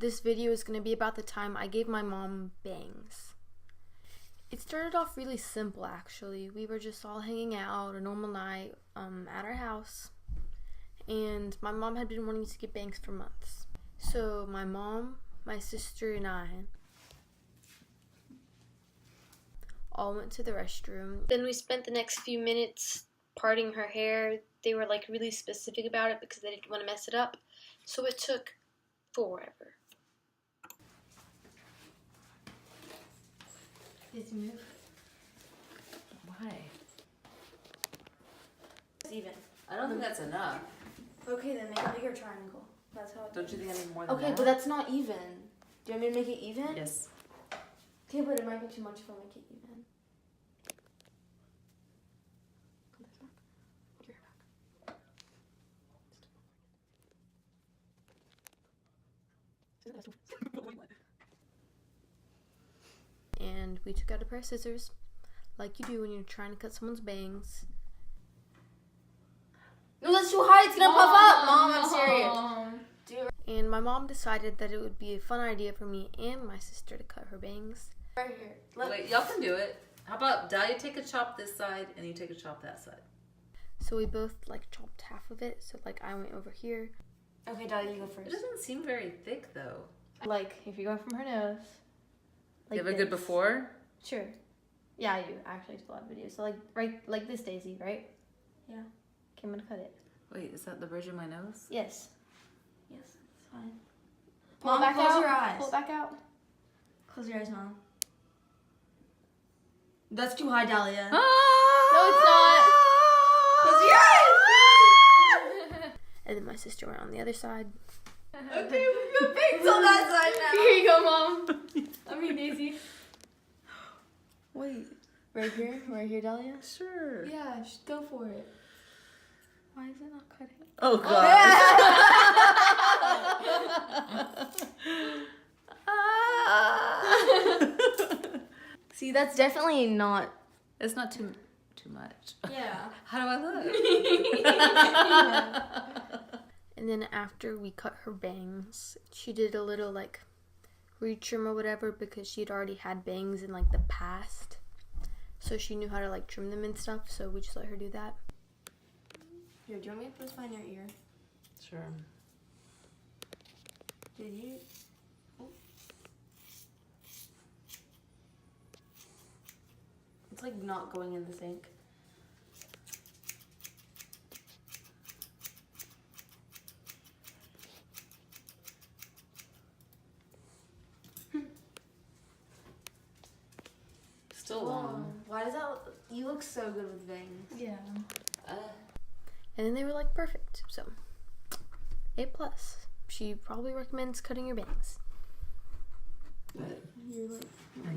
This video is going to be about the time I gave my mom bangs. It started off really simple actually. We were just all hanging out, a normal night at our house. And my mom had been wanting to get bangs for months. So my mom, my sister, and I all went to the restroom. Then we spent the next few minutes parting her hair. They were like really specific about it because they didn't want to mess it up. So it took forever. Did you move? Why? It's even. I don't think that's enough. Okay, then make a bigger triangle. That's how. Don't you think I need more than that? Okay, but that's not even. Do you want me to make it even? Yes. Okay, but it might be too much if I make it even. And we took out a pair of scissors, like you do when you're trying to cut someone's bangs. No, that's too high. It's gonna puff up. Mom, I'm serious. And my mom decided that it would be a fun idea for me and my sister to cut her bangs. Right here. Wait, y'all can do it. How about Dahlia take a chop this side and you take a chop that side? So we both like chopped half of it. So like I went over here. Okay, Dahlia, you go first. It doesn't seem very thick though. Like if you go from her nose. Like you have a good before? Sure. Yeah, I do. Actually, it's a lot of videos. So like right like this, Daisy, right? Yeah. Okay, I'm gonna cut it. Wait, is that the bridge of my nose? Yes. Yes, it's fine. Mom, close your eyes. Pull it back out. Close your eyes, Mom. That's too high, Dahlia. No, it's not. Close your eyes! And then my sister went on the other side. Okay, we've got bangs on that side now. Here you go, Mom. I mean, Daisy. Wait. Right here? Right here, Dahlia? Sure. Yeah, just go for it. Why is it not cutting? Oh, God. See, that's definitely not... It's not too much. Yeah. How do I look? And then after we cut her bangs, she did a little like retrim or whatever because she had already had bangs in like the past. So she knew how to like trim them and stuff, so we just let her do that. Here, do you want me to put this behind your ear? Sure. Did you? Oh. It's like not going in the sink. Still long. Why does that look, you look so good with bangs. Yeah. And then they were like perfect, so A+. She probably recommends cutting your bangs. You're like,